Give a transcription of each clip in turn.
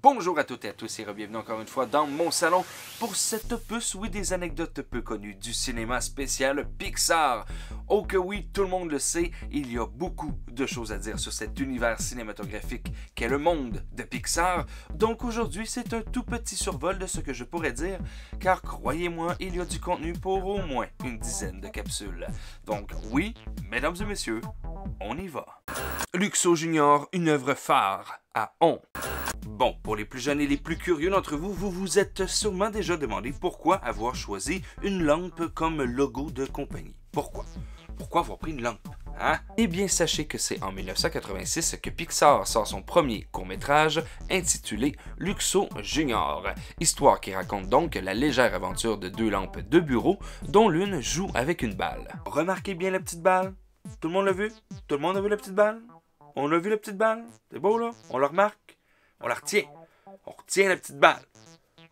Bonjour à toutes et à tous et bienvenue encore une fois dans mon salon pour cette opus, oui, des anecdotes peu connues du cinéma spécial Pixar. Oh que oui, tout le monde le sait, il y a beaucoup de choses à dire sur cet univers cinématographique qu'est le monde de Pixar. Donc aujourd'hui, c'est un tout petit survol de ce que je pourrais dire, car croyez-moi, il y a du contenu pour au moins une dizaine de capsules. Donc oui, mesdames et messieurs, on y va. Luxo Junior, une œuvre phare à on. Bon, pour les plus jeunes et les plus curieux d'entre vous, vous vous êtes sûrement déjà demandé pourquoi avoir choisi une lampe comme logo de compagnie. Pourquoi? Pourquoi avoir pris une lampe? Hein? Eh bien, sachez que c'est en 1986 que Pixar sort son premier court-métrage intitulé Luxo Junior, histoire qui raconte donc la légère aventure de deux lampes de bureau dont l'une joue avec une balle. Remarquez bien la petite balle? Tout le monde l'a vu? Tout le monde a vu la petite balle? On a vu la petite balle? C'est beau là? On la remarque? On la retient. On retient la petite balle.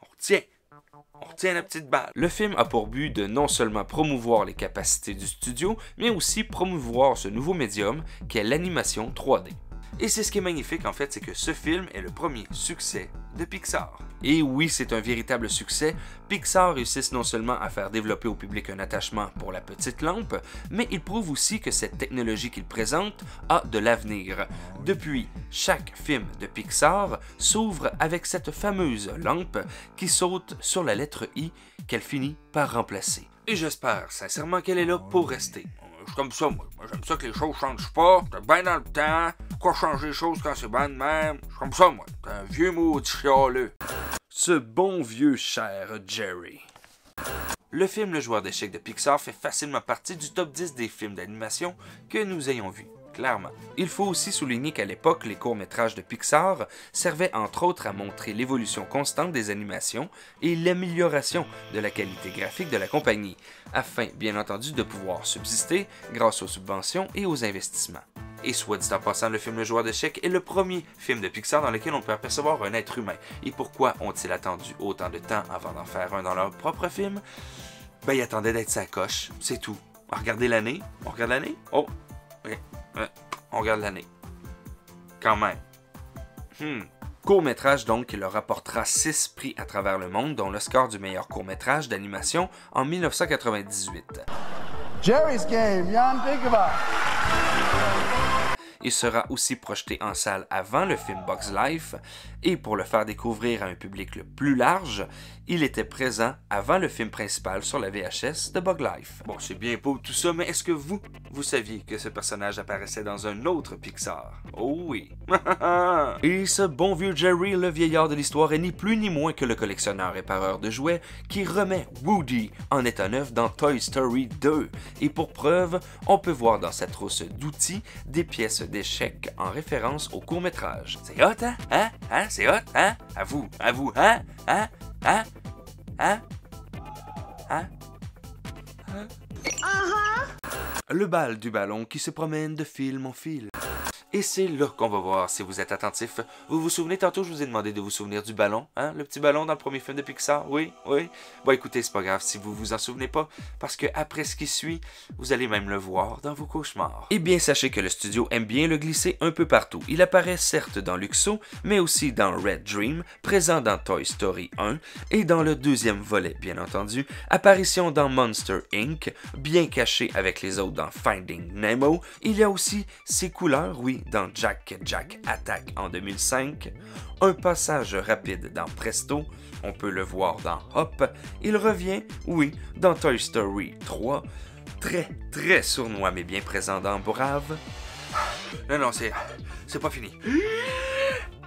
On retient la petite balle. Le film a pour but de non seulement promouvoir les capacités du studio, mais aussi promouvoir ce nouveau médium qu'est l'animation 3D. Et c'est ce qui est magnifique en fait, c'est que ce film est le premier succès de Pixar. Et oui, c'est un véritable succès. Pixar réussit non seulement à faire développer au public un attachement pour la petite lampe, mais il prouve aussi que cette technologie qu'il présente a de l'avenir. Depuis, chaque film de Pixar s'ouvre avec cette fameuse lampe qui saute sur la lettre I qu'elle finit par remplacer. Et j'espère sincèrement qu'elle est là pour rester. Je suis comme ça, moi. J'aime ça que les choses changent pas. J'étais bien dans le temps. Pourquoi changer les choses quand c'est bien de même? Je suis comme ça, moi. T'es un vieux maudit chialeux. Ce bon vieux cher Jerry. Le film Le Joueur d'échecs de Pixar fait facilement partie du top 10 des films d'animation que nous ayons vus. Clairement. Il faut aussi souligner qu'à l'époque, les courts-métrages de Pixar servaient entre autres à montrer l'évolution constante des animations et l'amélioration de la qualité graphique de la compagnie, afin bien entendu de pouvoir subsister grâce aux subventions et aux investissements. Et soit dit en passant, le film Le Joueur d'échecs est le premier film de Pixar dans lequel on peut apercevoir un être humain. Et pourquoi ont-ils attendu autant de temps avant d'en faire un dans leur propre film? Ben, ils attendaient d'être sa coche, c'est tout. Regardez l'année. On regarde l'année? Oh! Okay. On regarde l'année. Quand même. Court-métrage donc qui leur apportera 6 prix à travers le monde, dont l'Oscar du meilleur court-métrage d'animation en 1998. Jerry's Game, Jan Pinkava. Il sera aussi projeté en salle avant le film Bugs Life, et pour le faire découvrir à un public le plus large, il était présent avant le film principal sur la VHS de Bugs Life. Bon, c'est bien beau tout ça, mais est-ce que vous saviez que ce personnage apparaissait dans un autre Pixar? Oh oui! Et ce bon vieux Jerry, le vieillard de l'histoire, est ni plus ni moins que le collectionneur répareur de jouets qui remet Woody en état neuf dans Toy Story 2. Et pour preuve, on peut voir dans sa trousse d'outils des pièces d'échecs en référence au court-métrage. C'est hot, hein? Hein? C'est hot, hein? À vous, hein? Hein? Hein? Hein? Hein? Hein? Le bal du ballon qui se promène de film en film. Et c'est là qu'on va voir si vous êtes attentif. Vous vous souvenez, tantôt je vous ai demandé de vous souvenir du ballon, hein? Le petit ballon dans le premier film de Pixar, oui? Bon écoutez, c'est pas grave si vous vous en souvenez pas, parce que après ce qui suit, vous allez même le voir dans vos cauchemars. Eh bien, sachez que le studio aime bien le glisser un peu partout. Il apparaît certes dans Luxo, mais aussi dans Red Dream, présent dans Toy Story 1, et dans le deuxième volet, bien entendu, apparition dans Monster Inc., bien caché avec les autres dans Finding Nemo. Il y a aussi ses couleurs, oui, dans Jack Attack en 2005, un passage rapide dans Presto, on peut le voir dans Hop, il revient, oui, dans Toy Story 3, très sournois mais bien présent dans Brave. Non, c'est pas fini.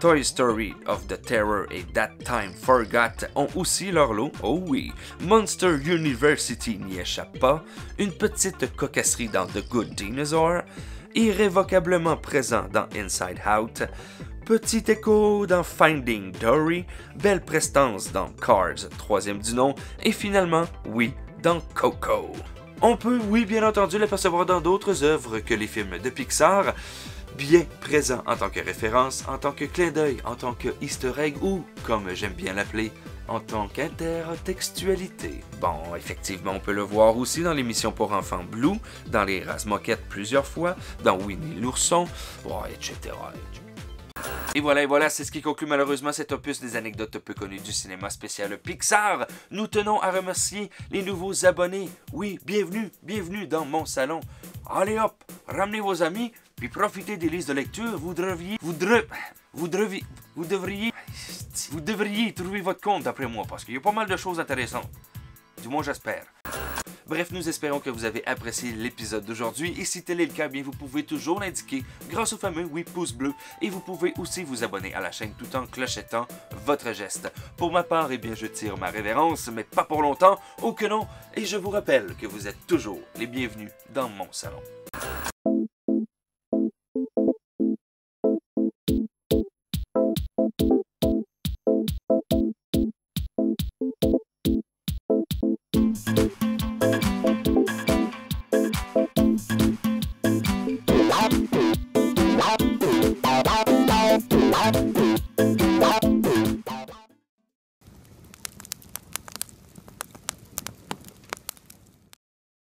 Toy Story of the Terror et That Time Forgot ont aussi leur lot, oh oui. Monster University n'y échappe pas, une petite cocasserie dans The Good Dinosaur, irrévocablement présent dans Inside Out, petit écho dans Finding Dory, belle prestance dans Cars, troisième du nom, et finalement, oui, dans Coco. On peut, oui, bien entendu, l'apercevoir dans d'autres œuvres que les films de Pixar, bien présent en tant que référence, en tant que clin d'œil, en tant que easter egg ou, comme j'aime bien l'appeler, en tant qu'intertextualité. Bon, effectivement, on peut le voir aussi dans l'émission pour enfants Blue, dans les Razmoquettes plusieurs fois, dans Winnie l'ourson, etc. Et voilà, c'est ce qui conclut malheureusement cet opus des anecdotes peu connues du cinéma spécial Pixar. Nous tenons à remercier les nouveaux abonnés. Oui, bienvenue dans mon salon. Allez hop, ramenez vos amis, puis profitez des listes de lecture. Vous devriez trouver votre compte d'après moi, parce qu'il y a pas mal de choses intéressantes. Du moins, j'espère. Bref, nous espérons que vous avez apprécié l'épisode d'aujourd'hui et si tel est le cas, bien vous pouvez toujours l'indiquer grâce au fameux oui pouce bleu et vous pouvez aussi vous abonner à la chaîne tout en clochettant votre geste. Pour ma part, eh bien je tire ma révérence, mais pas pour longtemps, oh que non, et je vous rappelle que vous êtes toujours les bienvenus dans mon salon.